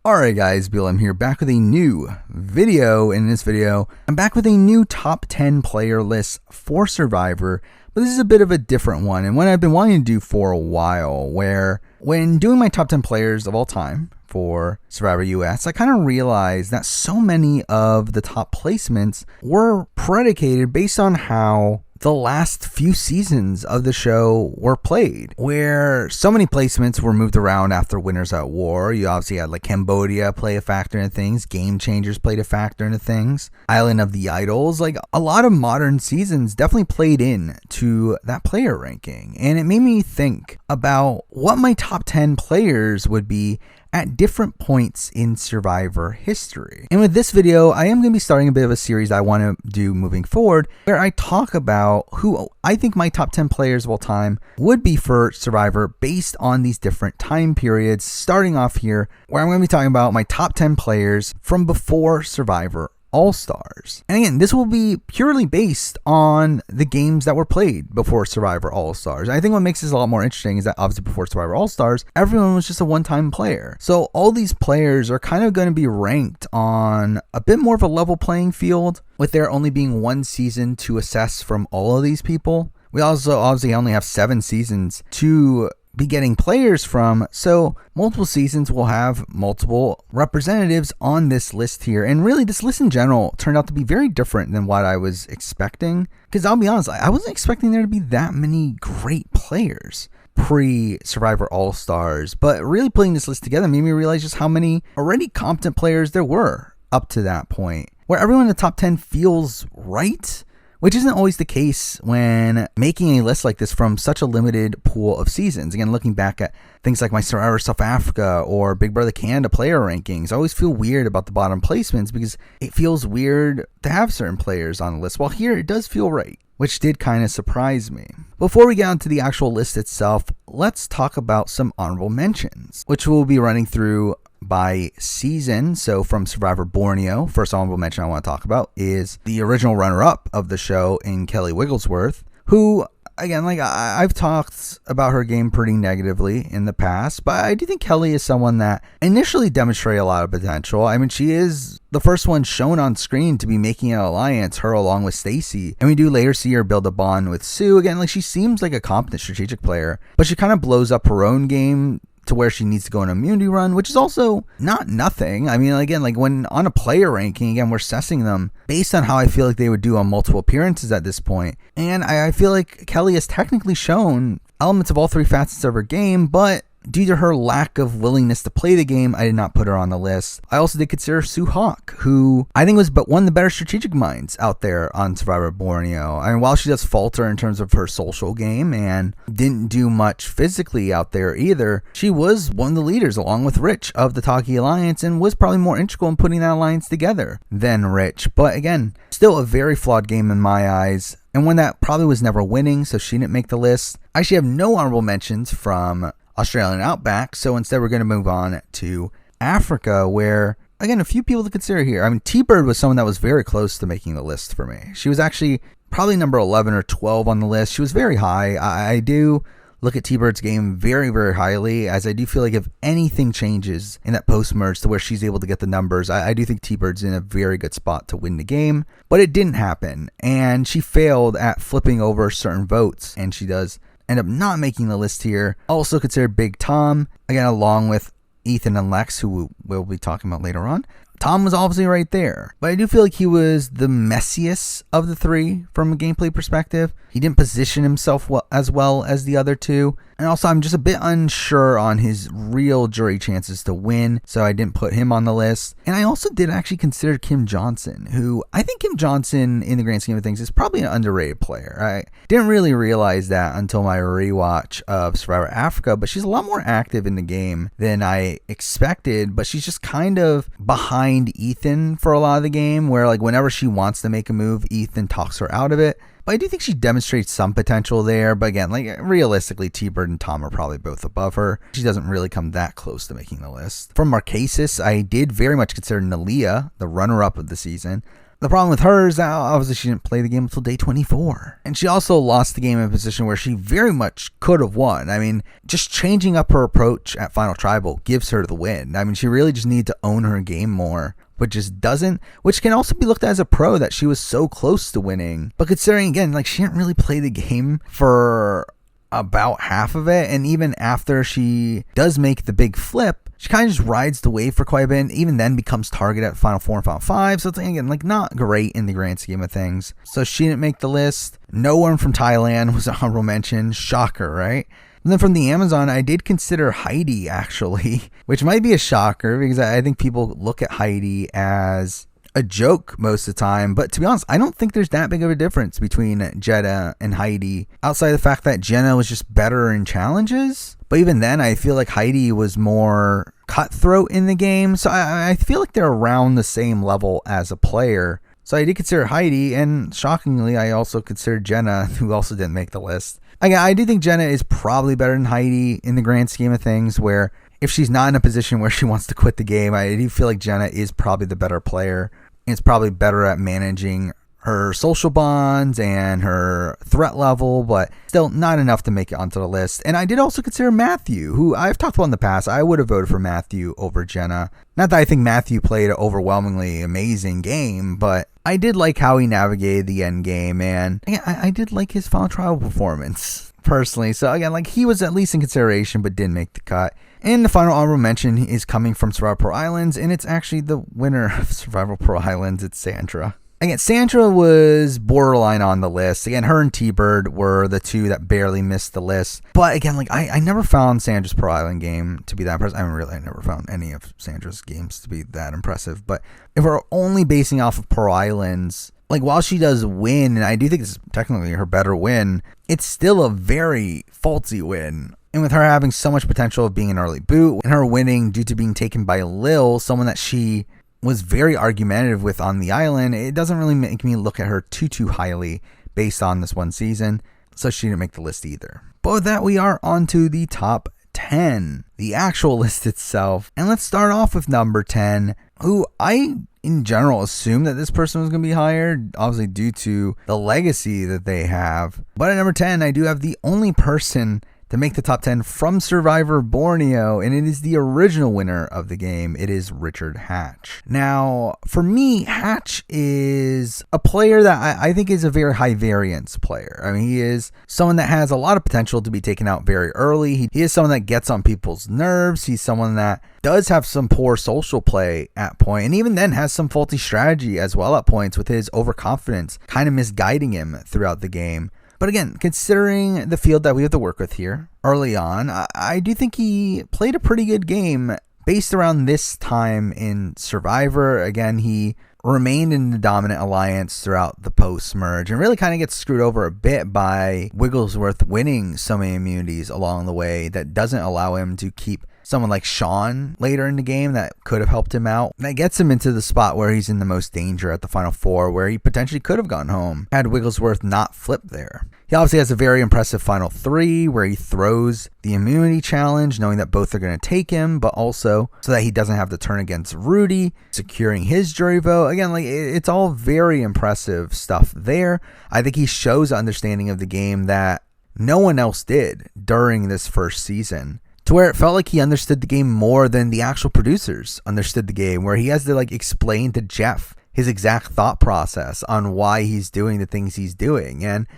Alright guys, BLM here, back with a new video. In this video, I'm back with a new top 10 player list for Survivor, but this is a bit of a different one, and one I've been wanting to do for a while, where when doing my top 10 players of all time for Survivor US, I kind of realized that so many of the top placements were predicated based on how the last few seasons of the show were played, where so many placements were moved around after Winners at War. You obviously had like Cambodia play a factor into things, Game Changers played a factor into things, Island of the Idols, like a lot of modern seasons definitely played in to that player ranking. And it made me think about what my top 10 players would be at different points in Survivor history. And with this video, I am going to be starting a bit of a series I want to do moving forward, where I talk about who I think my top 10 players of all time would be for Survivor based on these different time periods, starting off here, where I'm going to be talking about my top 10 players from before Survivor All-Stars. And again, this will be purely based on the games that were played before Survivor All-Stars. I think what makes this a lot more interesting is that obviously before Survivor All-Stars, everyone was just a one-time player. So all these players are kind of going to be ranked on a bit more of a level playing field, with there only being one season to assess from all of these people. We also obviously only have 7 seasons to be getting players from, so multiple seasons will have multiple representatives on this list here. And really, this list in general turned out to be very different than what I was expecting, because I'll be honest, I wasn't expecting there to be that many great players pre-Survivor All-Stars, but really putting this list together made me realize just how many already competent players there were up to that point, where everyone in the top 10 feels right, which isn't always the case when making a list like this from such a limited pool of seasons. Again, looking back at things like my Survivor South Africa or Big Brother Canada player rankings, I always feel weird about the bottom placements because it feels weird to have certain players on the list. While here, it does feel right, which did kind of surprise me. Before we get onto the actual list itself, let's talk about some honorable mentions, which we'll be running through by season. So from Survivor Borneo, first honorable mention I want to talk about is the original runner-up of the show in Kelly Wigglesworth, who, again, like I've talked about her game pretty negatively in the past, but I do think Kelly is someone that initially demonstrated a lot of potential. I mean, she is the first one shown on screen to be making an alliance, her along with Stacy, and we do later see her build a bond with Sue. Again, like she seems like a competent strategic player, but she kind of blows up her own game to where she needs to go on an immunity run, which is also not nothing. I mean, again, like when on a player ranking, again, we're assessing them based on how I feel like they would do on multiple appearances at this point. And I feel like Kelly has technically shown elements of all 3 facets of her game, but due to her lack of willingness to play the game, I did not put her on the list. I also did consider Sue Hawk, who I think was but one of the better strategic minds out there on Survivor Borneo. I mean, while she does falter in terms of her social game and didn't do much physically out there either, she was one of the leaders along with Rich of the Taki Alliance and was probably more integral in putting that alliance together than Rich. But again, still a very flawed game in my eyes, and one that probably was never winning, so she didn't make the list. I actually have no honorable mentions from Australian Outback, so instead we're going to move on to Africa, where, again, a few people to consider here. I mean, T-Bird was someone that was very close to making the list for me. She was actually probably number 11 or 12 on the list. She was very high. I do look at T-Bird's game very, very highly, as I do feel like if anything changes in that post-merge to where she's able to get the numbers, I do think T-Bird's in a very good spot to win the game, but it didn't happen, and she failed at flipping over certain votes, and she does end up not making the list here. Also considered Big Tom, again, along with Ethan and Lex, who we'll be talking about later on. Tom was obviously right there, but I do feel like he was the messiest of the 3 from a gameplay perspective. He didn't position himself as well as the other 2, and also I'm just a bit unsure on his real jury chances to win, so I didn't put him on the list. And I also did actually consider Kim Johnson, who I think Kim Johnson, in the grand scheme of things, is probably an underrated player. I didn't really realize that until my rewatch of Survivor Africa, but she's a lot more active in the game than I expected, but she's just kind of behind Ethan for a lot of the game, where like whenever she wants to make a move, Ethan talks her out of it. But I do think she demonstrates some potential there. But again, like realistically, T-Bird and Tom are probably both above her. She doesn't really come that close to making the list. From Marquesas, I did very much consider Nalia, the runner-up of the season. The problem with her is that obviously she didn't play the game until day 24. And she also lost the game in a position where she very much could have won. I mean, just changing up her approach at Final Tribal gives her the win. I mean, she really just needs to own her game more, but just doesn't, which can also be looked at as a pro that she was so close to winning. But considering, again, like she didn't really play the game for about half of it, and even after she does make the big flip, she kind of just rides the wave for quite a bit, and even then becomes target at Final 4 and Final 5, so it's again like not great in the grand scheme of things. So she didn't make the list. No one from Thailand was an honorable mention. Shocker, right? And then from the Amazon, I did consider HEIDIK actually, which might be a shocker because I think people look at HEIDIK as a joke most of the time, but to be honest, I don't think there's that big of a difference between Jenna and HEIDIK outside of the fact that Jenna was just better in challenges. But even then, I feel like HEIDIK was more cutthroat in the game, so I feel like they're around the same level as a player. So I did consider HEIDIK, and shockingly, I also considered Jenna, who also didn't make the list. Again, I do think Jenna is probably better than HEIDIK in the grand scheme of things, where if she's not in a position where she wants to quit the game, I do feel like Jenna is probably the better player. It's probably better at managing her social bonds and her threat level, but still not enough to make it onto the list. And I did also consider Matthew, who I've talked about in the past. I would have voted for Matthew over Jenna. Not that I think Matthew played an overwhelmingly amazing game, but I did like how he navigated the end game, and again, I did like his Final Trial performance personally. So again, like he was at least in consideration, but didn't make the cut. And the final honorable mention is coming from Survival Pro Islands, and it's actually the winner of Survival Pro Islands. It's Sandra. Again, Sandra was borderline on the list. Again, her and T-Bird were the two that barely missed the list. But again, like I never found Sandra's Pro Island game to be that impressive. I mean, really, I never found any of Sandra's games to be that impressive. But if we're only basing off of Pro Islands, like while she does win, and I do think it's technically her better win, it's still a very faulty win. And with her having so much potential of being an early boot, and her winning due to being taken by Lil, someone that she was very argumentative with on the island, it doesn't really make me look at her too highly based on this one season. So she didn't make the list either. But with that, we are on to the top 10, the actual list itself. And let's start off with number 10, who I, in general, assumed that this person was going to be higher, obviously due to the legacy that they have. But at number 10, I do have the only person to make the top 10 from Survivor Borneo, and it is the original winner of the game. It is Richard Hatch. Now, for me, Hatch is a player that I think is a very high variance player. I mean, he is someone that has a lot of potential to be taken out very early. He is someone that gets on people's nerves. He's someone that does have some poor social play at point, and even then has some faulty strategy as well at points, with his overconfidence kind of misguiding him throughout the game. But again, considering the field that we have to work with here early on, I do think he played a pretty good game based around this time in Survivor. Again, he remained in the dominant alliance throughout the post-merge and really kind of gets screwed over a bit by Wigglesworth winning so many immunities along the way that doesn't allow him to keep someone like Sean later in the game that could have helped him out. And that gets him into the spot where he's in the most danger at the Final Four, where he potentially could have gone home had Wigglesworth not flipped there. He obviously has a very impressive Final 3 where he throws the immunity challenge, knowing that both are going to take him, but also so that he doesn't have to turn against Rudy, securing his jury vote. Again, like it's all very impressive stuff there. I think he shows an understanding of the game that no one else did during this first season, to where it felt like he understood the game more than the actual producers understood the game, where he has to like explain to Jeff his exact thought process on why he's doing the things he's doing. And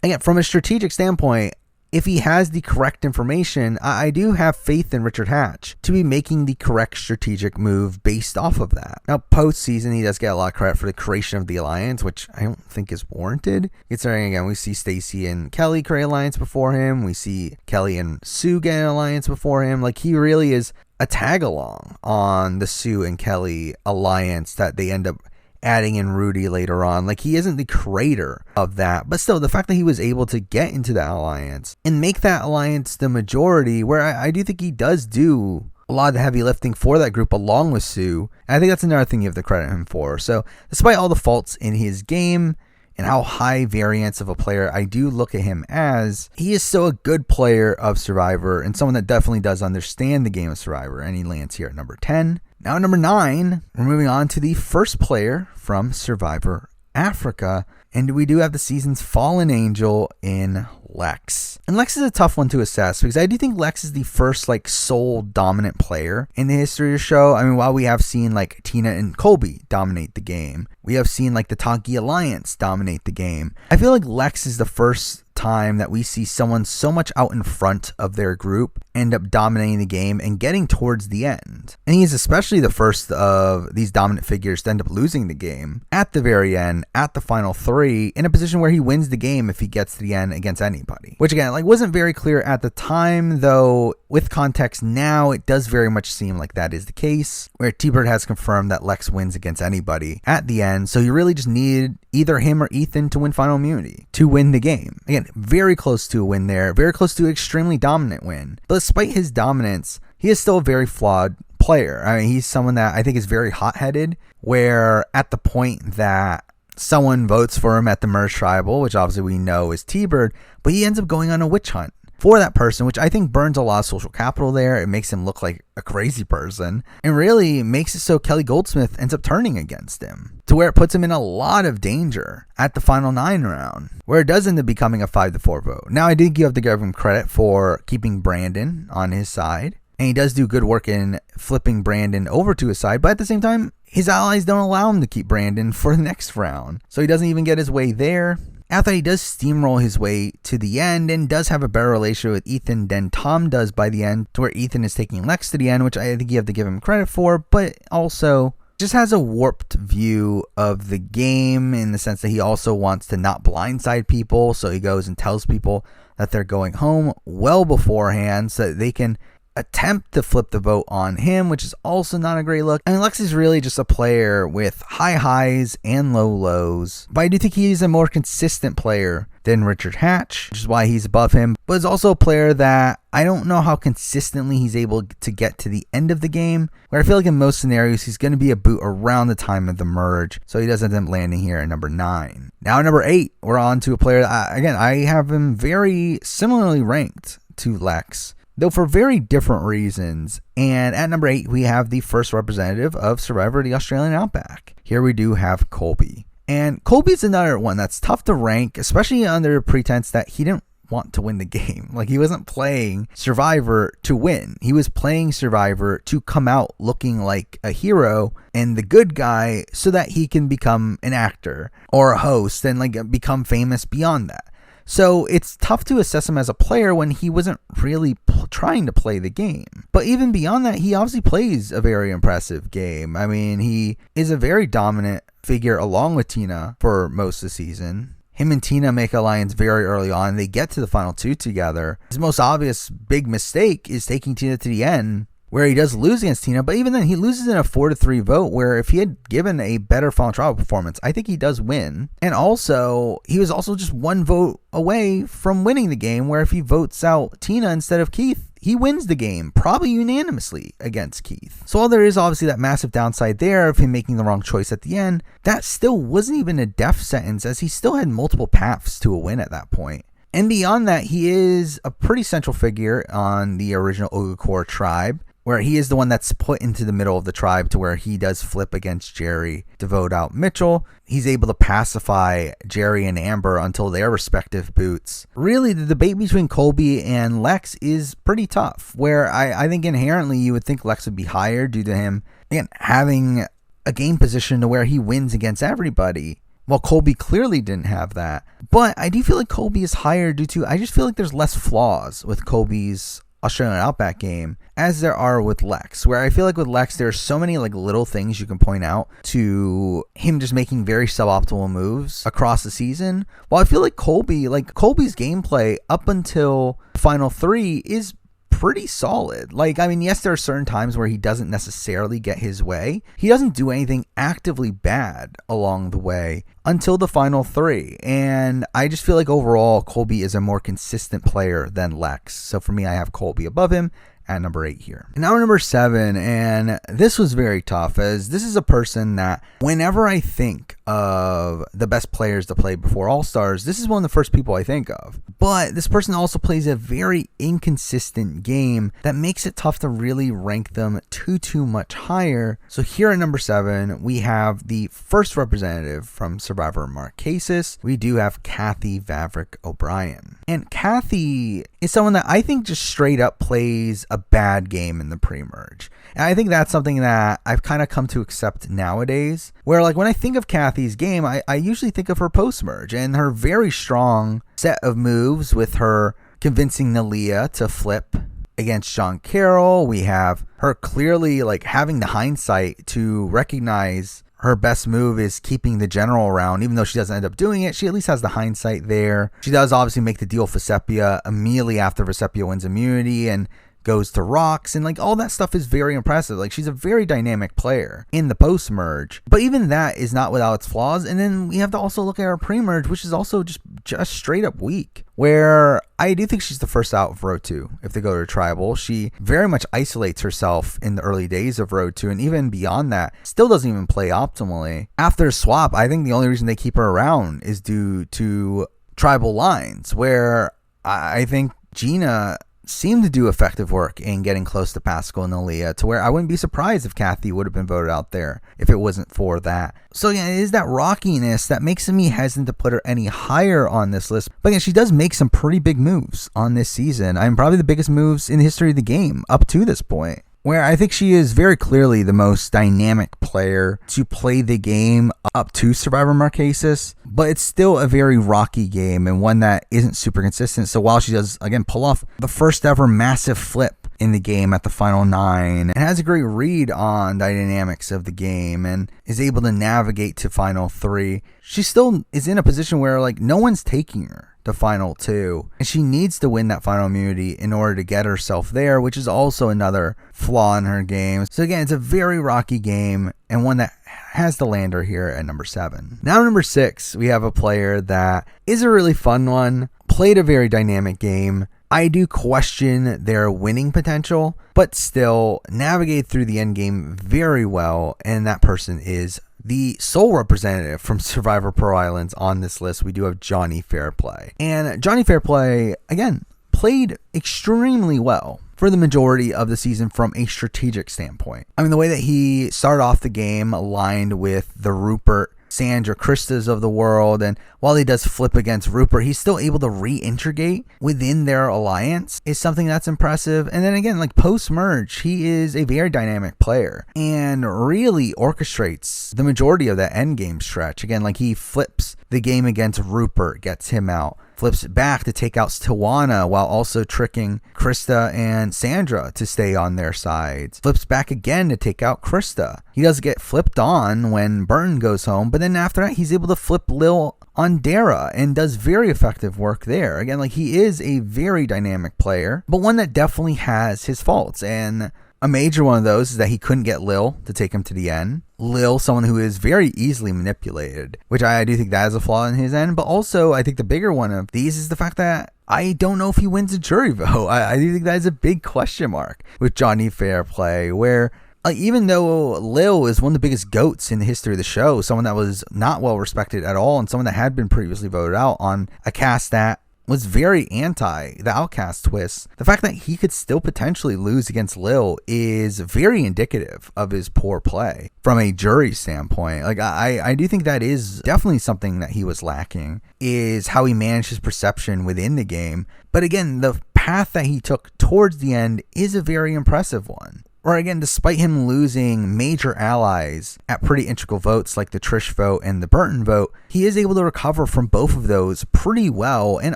again, from a strategic standpoint, if he has the correct information, I do have faith in Richard Hatch to be making the correct strategic move based off of that. Now, post-season, he does get a lot of credit for the creation of the alliance, which I don't think is warranted. Considering, again, we see Stacy and Kelly create an alliance before him. We see Kelly and Sue get an alliance before him. Like, he really is a tag-along on the Sue and Kelly alliance that they end up adding in Rudy later on. Like, he isn't the creator of that, but still, the fact that he was able to get into that alliance and make that alliance the majority, where I do think he does do a lot of the heavy lifting for that group along with Sue. And I think that's another thing you have to credit him for. So despite all the faults in his game and how high variance of a player I do look at him as, he is still a good player of Survivor and someone that definitely does understand the game of Survivor, and he lands here at number 10. Now at number 9, we're moving on to the first player from Survivor Africa, and we do have the season's fallen angel in Lex. And Lex is a tough one to assess because I do think Lex is the first sole dominant player in the history of the show. I mean, while we have seen Tina and Colby dominate the game, we have seen the Tagi Alliance dominate the game. I feel like Lex is the first time that we see someone so much out in front of their group end up dominating the game and getting towards the end. And he is especially the first of these dominant figures to end up losing the game at the very end, at the final 3, in a position where he wins the game if he gets to the end against anybody. Which again, wasn't very clear at the time, though with context now, it does very much seem like that is the case, where T-Bird has confirmed that Lex wins against anybody at the end, so you really just needed either him or Ethan to win final immunity to win the game. Again, very close to a win there, very close to an extremely dominant win. But despite his dominance, he is still a very flawed player. I mean, he's someone that I think is very hot-headed, where at the point that someone votes for him at the Merge Tribal, which obviously we know is T-Bird, but he ends up going on a witch hunt for that person, which I think burns a lot of social capital there. It makes him look like a crazy person and really makes it so Kelly Goldsmith ends up turning against him, to where it puts him in a lot of danger at the final 9 round, where it does end up becoming a 5-4 vote. Now, I think you have to give him credit for keeping Brandon on his side, and he does do good work in flipping Brandon over to his side, but at the same time, his allies don't allow him to keep Brandon for the next round, so he doesn't even get his way there. After he does steamroll his way to the end and does have a better relationship with Ethan than Tom does by the end, to where Ethan is taking Lex to the end, which I think you have to give him credit for, but also just has a warped view of the game in the sense that he also wants to not blindside people, so he goes and tells people that they're going home well beforehand so that they can attempt to flip the vote on him, which is also not a great look. I mean, Lex is really just a player with high highs and low lows, but I do think he's a more consistent player than Richard Hatch, which is why he's above him, but is also a player that I don't know how consistently he's able to get to the end of the game, where I feel like in most scenarios he's going to be a boot around the time of the merge, so he doesn't end up landing here at number 9. Now at number 8, we're on to a player that, again, I have him very similarly ranked to Lex, though for very different reasons. And at number 8, we have the first representative of Survivor, the Australian Outback. Here we do have Colby. And Colby's another one that's tough to rank, especially under pretense that he didn't want to win the game. He wasn't playing Survivor to win. He was playing Survivor to come out looking like a hero and the good guy so that he can become an actor or a host and become famous beyond that. So it's tough to assess him as a player when he wasn't really trying to play the game. But even beyond that, he obviously plays a very impressive game. I mean, he is a very dominant figure along with Tina for most of the season. Him and Tina make alliance very early on. They get to the final 2 together. His most obvious big mistake is taking Tina to the end, where he does lose against Tina, but even then he loses in a 4-3 vote, where if he had given a better final trial performance, I think he does win. And also, he was also just 1 vote away from winning the game, where if he votes out Tina instead of Keith, he wins the game, probably unanimously against Keith. So while there is obviously that massive downside there of him making the wrong choice at the end, that still wasn't even a death sentence, as he still had multiple paths to a win at that point. And beyond that, he is a pretty central figure on the original Ogakor tribe, where he is the one that's put into the middle of the tribe, to where he does flip against Jerry to vote out Mitchell. He's able to pacify Jerry and Amber until their respective boots. Really, the debate between Colby and Lex is pretty tough, where I think inherently you would think Lex would be higher due to him, again, having a game position to where he wins against everybody. Well, Colby clearly didn't have that. But I do feel like Colby is higher due to, I just feel like there's less flaws with Colby's Australian Outback game as there are with Lex, where I feel like with Lex there are so many little things you can point out to him just making very suboptimal moves across the season, while I feel like Colby's gameplay up until final 3 is pretty solid. Yes, there are certain times where he doesn't necessarily get his way. He doesn't do anything actively bad along the way until the final 3. And I just feel like overall, Colby is a more consistent player than Lex. So for me, I have Colby above him at number 8 here. And now number 7, and this was very tough, as this is a person that whenever I think of the best players to play before All-Stars, this is one of the first people I think of. But this person also plays a very inconsistent game that makes it tough to really rank them too much higher. So here at number 7, we have the first representative from Survivor Marquesas. We do have Kathy Vavrick O'Brien. And Kathy is someone that I think just straight up plays a bad game in the pre-merge. And I think that's something that I've kind of come to accept nowadays, where like when I think of Kathy's game, I usually think of her post-merge and her very strong set of moves with her convincing Nalia to flip against John Carroll. We have her clearly like having the hindsight to recognize her best move is keeping the general around, even though she doesn't end up doing it. She at least has the hindsight there. She does obviously make the deal with VECEPIA immediately after VECEPIA wins immunity and goes to rocks, and like all that stuff is very impressive. Like she's a very dynamic player in the post merge, but even that is not without its flaws. And then we have to also look at her pre merge, which is also just straight up weak, where I do think she's the first out of row 2 if they go to tribal. She very much isolates herself in the early days of row 2, and even beyond that still doesn't even play optimally. After swap, I think the only reason they keep her around is due to tribal lines, where I think Gina seemed to do effective work in getting close to Pascal and Nalia, to where I wouldn't be surprised if Kathy would have been voted out there if it wasn't for that. So yeah, it is that rockiness that makes me hesitant to put her any higher on this list. But again, she does make some pretty big moves on this season. I'm probably the biggest moves in the history of the game up to this point, where I think she is very clearly the most dynamic player to play the game up to Survivor Marquesas, but it's still a very rocky game and one that isn't super consistent. So while she does, again, pull off the first ever massive flip in the game at the final 9 and has a great read on the dynamics of the game and is able to navigate to final 3, she still is in a position where like no one's taking her to final 2, and she needs to win that final immunity in order to get herself there, which is also another flaw in her game. So again, it's a very rocky game and one that has to land her here at number 7. Now number 6, we have a player that is a really fun one, played a very dynamic game. I do question their winning potential, but still navigate through the end game very well, and that person is the sole representative from Survivor Pro Islands on this list. We do have Johnny FAIRPLAY. And Johnny FAIRPLAY, again, played extremely well for the majority of the season from a strategic standpoint. I mean, the way that he started off the game aligned with the Rupert, Sandra, Kristas of the world, and while he does flip against Rupert, he's still able to reintegrate within their alliance, is something that's impressive. And then again, like post-merge, he is a very dynamic player and really orchestrates the majority of that endgame stretch. Again, like he flips the game against Rupert, gets him out, flips it back to take out Tawana while also tricking Krista and Sandra to stay on their sides. Flips back again to take out Krista. He does get flipped on when Burton goes home, but then after that, he's able to flip Lil on Dara and does very effective work there. Again, like he is a very dynamic player, but one that definitely has his faults. And a major one of those is that he couldn't get Lil to take him to the end. Lil, someone who is very easily manipulated, which I do think that is a flaw in his end. But also, I think the bigger one of these is the fact that I don't know if he wins a jury vote. I do think that is a big question mark with Johnny FAIRPLAY, where even though Lil is one of the biggest GOATs in the history of the show, someone that was not well respected at all, and someone that had been previously voted out on a cast that was very anti the Outcast twist, the fact that he could still potentially lose against Lil is very indicative of his poor play from a jury standpoint. Like I do think that is definitely something that he was lacking, is how he managed his perception within the game. But again, the path that he took towards the end is a very impressive one. Or again, despite him losing major allies at pretty integral votes like the Trish vote and the Burton vote, he is able to recover from both of those pretty well, and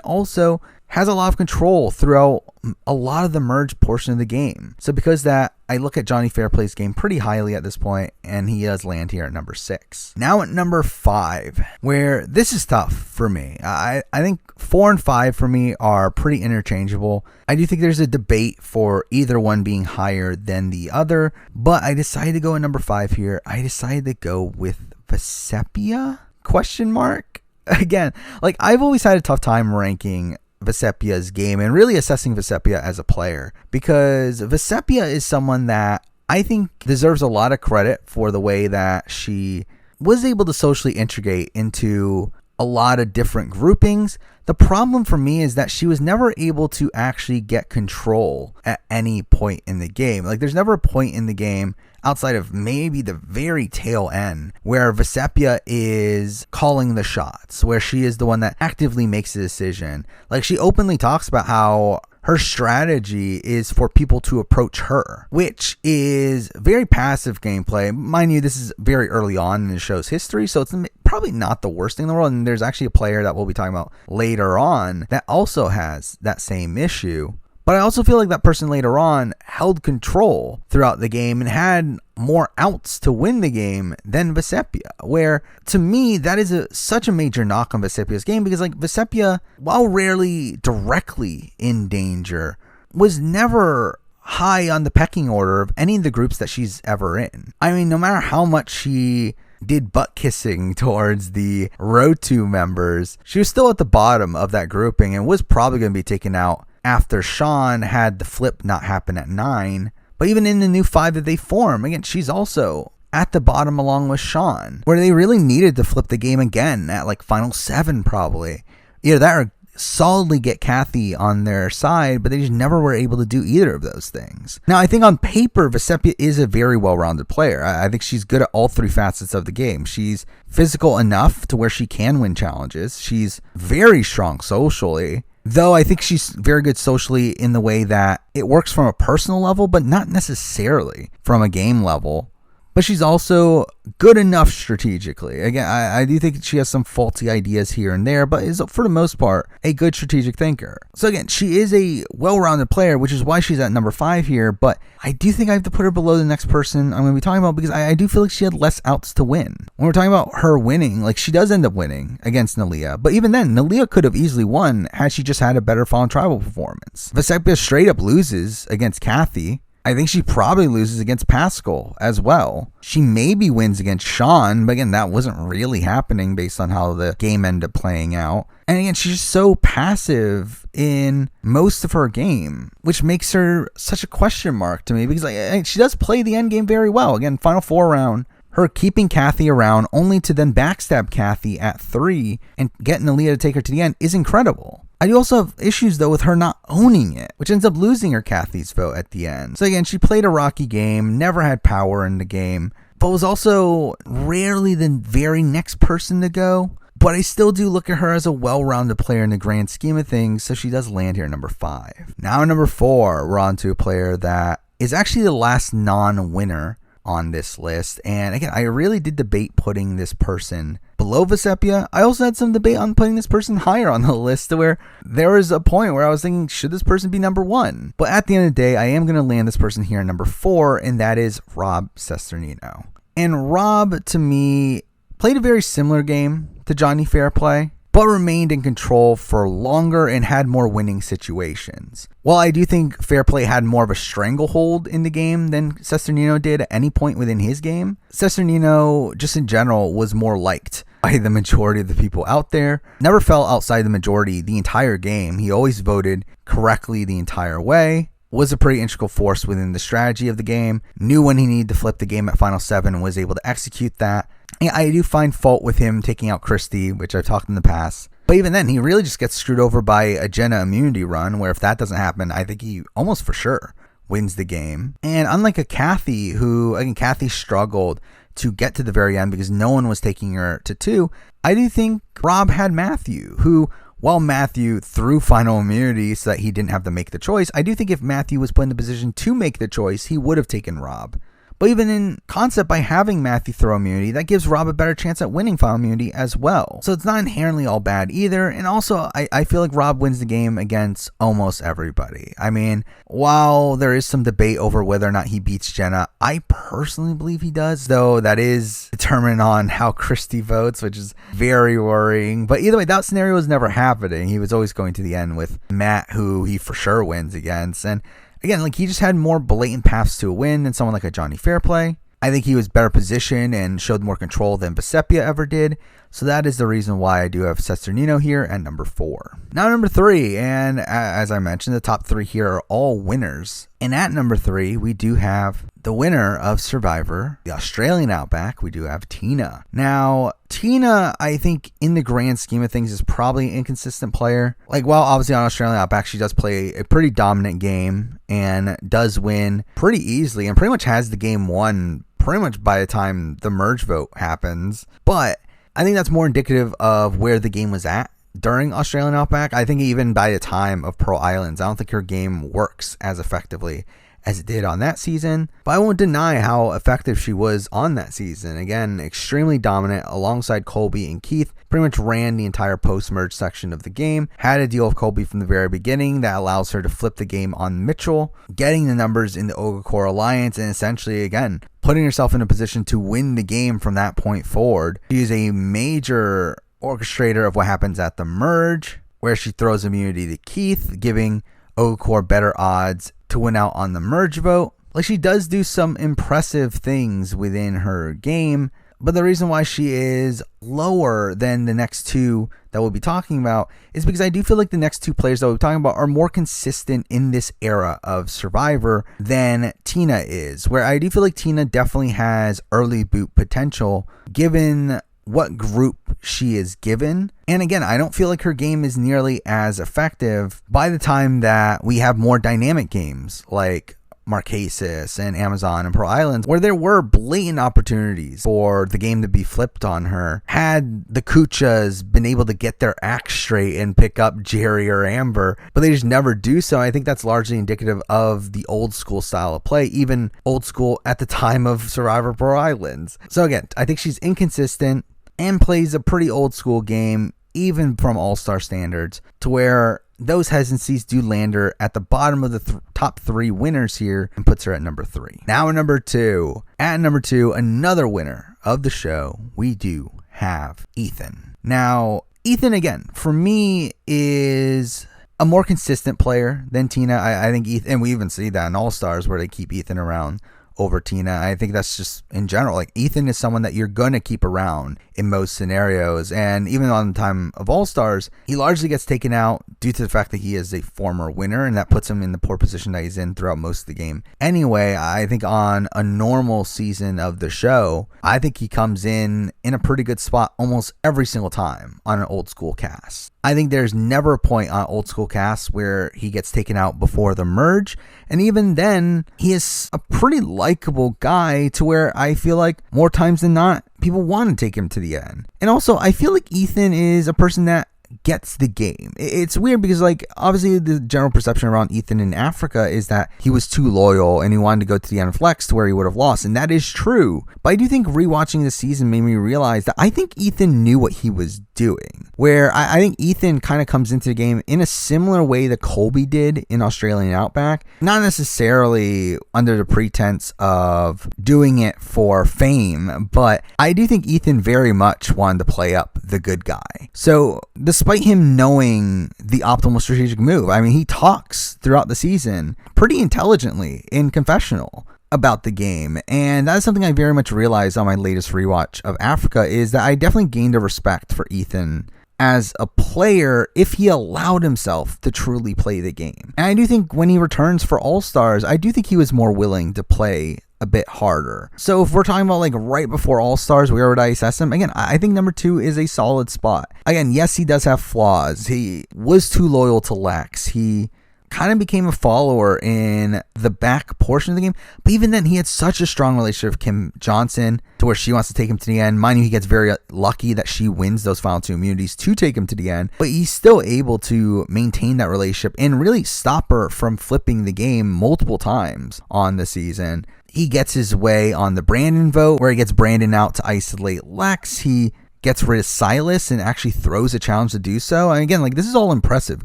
also has a lot of control throughout a lot of the merge portion of the game. So because that, I look at Johnny FAIRPLAY's game pretty highly at this point, and he does land here at number 6. Now at number 5, where this is tough for me. I think 4 and 5 for me are pretty interchangeable. I do think there's a debate for either one being higher than the other, but I decided to go at number 5 here. I decided to go with VECEPIA? Question mark? Again, like I've always had a tough time ranking VECEPIA's game and really assessing VECEPIA as a player, because VECEPIA is someone that I think deserves a lot of credit for the way that she was able to socially integrate into a lot of different groupings. The problem for me is that she was never able to actually get control at any point in the game. Like, there's never a point in the game outside of maybe the very tail end where VECEPIA is calling the shots, where she is the one that actively makes the decision. Like, she openly talks about how her strategy is for people to approach her, which is very passive gameplay. Mind you, this is very early on in the show's history, so it's probably not the worst thing in the world. And there's actually a player that we'll be talking about later on that also has that same issue. But I also feel like that person later on held control throughout the game and had more outs to win the game than VECEPIA, where to me that is such a major knock on VECEPIA's game, because like VECEPIA, while rarely directly in danger, was never high on the pecking order of any of the groups that she's ever in. I mean, no matter how much she did butt kissing towards the Row 2 members, she was still at the bottom of that grouping and was probably going to be taken out after Sean had the flip not happen at 9. But even in the new 5 that they form, again, she's also at the bottom along with Sean, where they really needed to flip the game again at like final 7 probably. Either that or solidly get Kathy on their side, but they just never were able to do either of those things. Now, I think on paper, VECEPIA is a very well-rounded player. I think she's good at all 3 facets of the game. She's physical enough to where she can win challenges. She's very strong socially, though I think she's very good socially in the way that it works from a personal level, but not necessarily from a game level. But she's also good enough strategically. Again, I do think she has some faulty ideas here and there, but is, for the most part, a good strategic thinker. So again, she is a well-rounded player, which is why she's at number 5 here, but I do think I have to put her below the next person I'm going to be talking about, because I do feel like she had less outs to win. When we're talking about her winning, like, she does end up winning against Nalia, but even then, Nalia could have easily won had she just had a better Fallen Tribal performance. VECEPIA straight up loses against Kathy. I think she probably loses against Pascal as well. She maybe wins against Sean, but again, that wasn't really happening based on how the game ended up playing out. And again, she's just so passive in most of her game, which makes her such a question mark to me, because like, she does play the end game very well. Again, final 4 round, her keeping Kathy around only to then backstab Kathy at 3 and getting Nalia to take her to the end is incredible. I do also have issues, though, with her not owning it, which ends up losing her Kathy's vote at the end. So again, she played a rocky game, never had power in the game, but was also rarely the very next person to go. But I still do look at her as a well-rounded player in the grand scheme of things, so she does land here at number 5. Now, number 4, we're on to a player that is actually the last non-winner on this list. And again, I really did debate putting this person below VECEPIA. I also had some debate on putting this person higher on the list, to where there was a point where I was thinking, should this person be number 1? But at the end of the day, I am going to land this person here at number 4, and that is Rob Cesternino. And Rob, to me, played a very similar game to Johnny FAIRPLAY, but remained in control for longer and had more winning situations. While I do think FAIRPLAY had more of a stranglehold in the game than Cesternino did at any point within his game, Cesternino, just in general, was more liked by the majority of the people out there. Never fell outside the majority the entire game. He always voted correctly the entire way. Was a pretty integral force within the strategy of the game. Knew when he needed to flip the game at Final 7 and was able to execute that. And I do find fault with him taking out Christy, which I've talked in the past. But even then, he really just gets screwed over by a Jenna immunity run, where if that doesn't happen, I think he almost for sure wins the game. And unlike a Kathy, who, again, Kathy struggled to get to the very end because no one was taking her to 2, I do think Rob had Matthew, who, while Matthew threw final immunity so that he didn't have to make the choice, I do think if Matthew was put in the position to make the choice, he would have taken Rob. But even in concept, by having Matthew throw immunity, that gives Rob a better chance at winning final immunity as well. So it's not inherently all bad either. And also, I feel like Rob wins the game against almost everybody. I mean, while there is some debate over whether or not he beats Jenna, I personally believe he does, though that is determined on how Christy votes, which is very worrying. But either way, that scenario was never happening. He was always going to the end with Matt, who he for sure wins against. And again, like, he just had more blatant paths to a win than someone like a Johnny FAIRPLAY. I think he was better positioned and showed more control than VECEPIA ever did. So that is the reason why I do have CESTERNING here at number 4. Now number 3, and as I mentioned, the top 3 here are all winners. And at number 3, we do have the winner of Survivor, the Australian Outback. We do have Tina. Now, Tina, I think in the grand scheme of things, is probably an inconsistent player. Like, while obviously on Australian Outback, she does play a pretty dominant game and does win pretty easily and pretty much has the game won pretty much by the time the merge vote happens. But I think that's more indicative of where the game was at during Australian Outback. I think even by the time of Pearl Islands, I don't think her game works as effectively as it did on that season, but I won't deny how effective she was on that season. Again, extremely dominant alongside Colby and Keith, pretty much ran the entire post-merge section of the game, had a deal with Colby from the very beginning that allows her to flip the game on Mitchell, getting the numbers in the Ogre Alliance, and essentially, again, putting herself in a position to win the game from that point forward. She is a major orchestrator of what happens at the merge, where she throws immunity to Keith, giving Ogre better odds to win out on the merge vote. Like, she does do some impressive things within her game, but the reason why she is lower than the next two that we'll be talking about is because I do feel like the next two players that we'll be talking about are more consistent in this era of Survivor than Tina is, where I do feel like Tina definitely has early boot potential given what group she is given. And again, I don't feel like her game is nearly as effective by the time that we have more dynamic games like Marquesas and Amazon and Pearl Islands, where there were blatant opportunities for the game to be flipped on her. Had the Kuchas been able to get their act straight and pick up Jerry or Amber, but they just never do so. I think that's largely indicative of the old school style of play, even old school at the time of Survivor Pearl Islands. So again, I think she's inconsistent and plays a pretty old school game, even from all-star standards, to where those hesitancies do land her at the bottom of the top 3 winners here and puts her at number 3. Now at number 2, another winner of the show, we do have Ethan. Now, Ethan, again, for me, is a more consistent player than Tina. I think Ethan, and we even see that in All-Stars where they keep Ethan around over Tina. I think that's just in general, like, Ethan is someone that you're going to keep around in most scenarios. And even on the time of All-Stars, he largely gets taken out due to the fact that he is a former winner, and that puts him in the poor position that he's in throughout most of the game. Anyway, I think on a normal season of the show, I think he comes in a pretty good spot almost every single time on an old school cast. I think there's never a point on old school casts where he gets taken out before the merge. And even then, he is a pretty likable guy to where I feel like more times than not, people want to take him to the end. And also, I feel like Ethan is a person that gets the game. It's weird because, like, obviously the general perception around Ethan in Africa is that he was too loyal and he wanted to go to the end of Flex to where he would have lost, and that is true. But I do think rewatching the season made me realize that I think Ethan knew what he was doing, where I think Ethan kind of comes into the game in a similar way that Colby did in Australian Outback, not necessarily under the pretense of doing it for fame, but I do think Ethan very much wanted to play up the good guy. So despite him knowing the optimal strategic move, I mean, he talks throughout the season pretty intelligently in confessional about the game, and that's something I very much realized on my latest rewatch of Africa, is that I definitely gained a respect for Ethan as a player if he allowed himself to truly play the game. And I do think when he returns for All-Stars, I do think he was more willing to play a bit harder. So if we're talking about like right before All-Stars, where would I assess him? Again, I think number 2 is a solid spot. Again, yes, he does have flaws. He was too loyal to Lex. He kind of became a follower in the back portion of the game. But even then, he had such a strong relationship with Kim Johnson to where she wants to take him to the end. Mind you, he gets very lucky that she wins those final 2 immunities to take him to the end. But he's still able to maintain that relationship and really stop her from flipping the game multiple times on the season. He gets his way on the Brandon vote, where he gets Brandon out to isolate Lex. He gets rid of Silas and actually throws a challenge to do so. And again, like, this is all impressive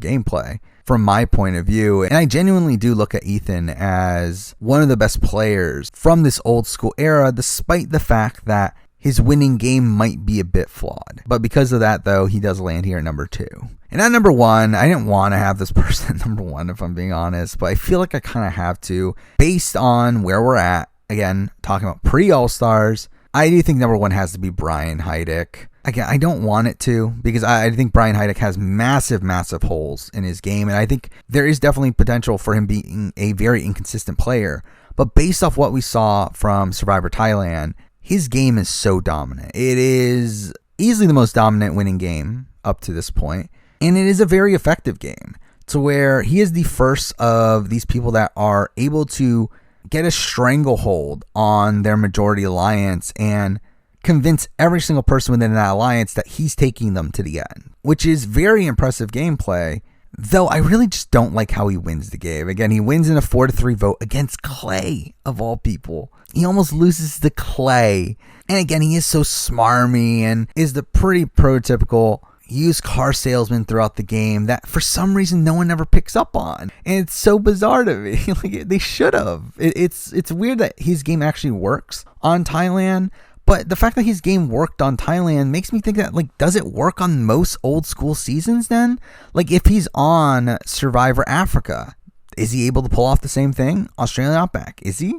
gameplay from my point of view. And I genuinely do look at Ethan as one of the best players from this old school era, despite the fact that his winning game might be a bit flawed. But because of that, though, he does land here at number 2. And at number 1, I didn't want to have this person at number 1, if I'm being honest, but I feel like I kind of have to, based on where we're at. Again, talking about pre-All-Stars, I do think number 1 has to be Brian HEIDIK. Again, I don't want it to, because I think Brian HEIDIK has massive holes in his game, and I think there is definitely potential for him being a very inconsistent player. But based off what we saw from Survivor Thailand, his game is so dominant. It is easily the most dominant winning game up to this point, and it is a very effective game, to where he is the first of these people that are able to get a stranglehold on their majority alliance and convince every single person within that alliance that he's taking them to the end, which is very impressive gameplay. Though I really just don't like how he wins the game. Again, he wins in a 4-3 vote against Clay, of all people. He almost loses to Clay. And again, he is so smarmy and is the pretty prototypical used car salesman throughout the game that for some reason no one ever picks up on. And it's so bizarre to me. Like, they should have. It's weird that his game actually works on Thailand. But the fact that his game worked on Thailand makes me think that, like, does it work on most old school seasons then? Like, if he's on Survivor Africa, is he able to pull off the same thing? Australian Outback, is he?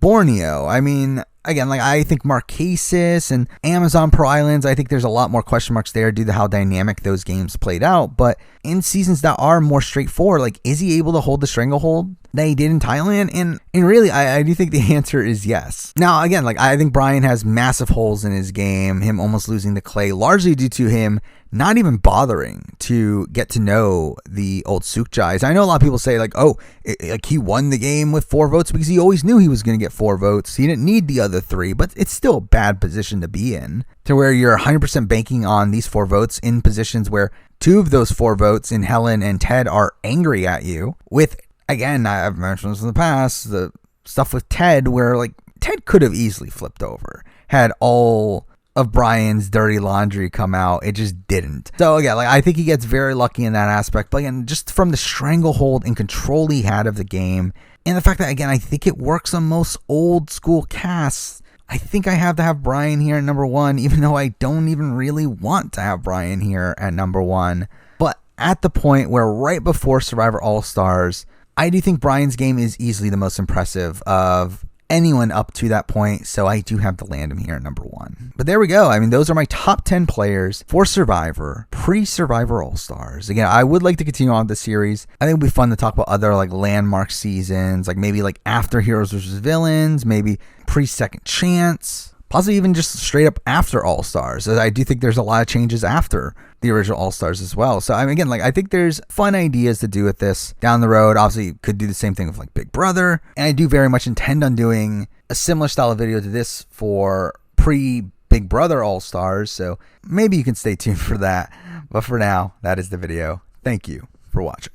Borneo, I mean, again, like, I think Marquesas and Amazon Pro Islands, I think there's a lot more question marks there due to how dynamic those games played out. But in seasons that are more straightforward, like, is he able to hold the stranglehold that he did in Thailand? And really, I do think the answer is yes. Now, again, like, I think Brian has massive holes in his game, him almost losing to Clay, largely due to him not even bothering to get to know the old Sukjais. I know a lot of people say, like, oh, like, he won the game with 4 votes because he always knew he was going to get 4 votes. He didn't need the other 3, but it's still a bad position to be in, to where you're 100% banking on these 4 votes in positions where 2 of those 4 votes in Helen and Ted are angry at you with, again, I've mentioned this in the past, the stuff with Ted where, like, Ted could have easily flipped over had all of Brian's dirty laundry come out. It just didn't. So again, like, I think he gets very lucky in that aspect. But again, just from the stranglehold and control he had of the game, and the fact that, again, I think it works on most old school casts, I think I have to have Brian here at number 1, even though I don't even really want to have Brian here at number 1. But at the point where right before Survivor All-Stars, I do think Brian's game is easily the most impressive of anyone up to that point, so I do have to land him here at number 1. But there we go. I mean, those are my top 10 players for Survivor, pre-Survivor All-Stars. Again, I would like to continue on with the series. I think it would be fun to talk about other, like, landmark seasons, like maybe like after Heroes vs. Villains, maybe pre-Second Chance, possibly even just straight up after All-Stars. I do think there's a lot of changes after the original All-Stars as well. So, I mean, again, like, I think there's fun ideas to do with this down the road. Obviously, you could do the same thing with, like, Big Brother. And I do very much intend on doing a similar style of video to this for pre-Big Brother All-Stars. So maybe you can stay tuned for that. But for now, that is the video. Thank you for watching.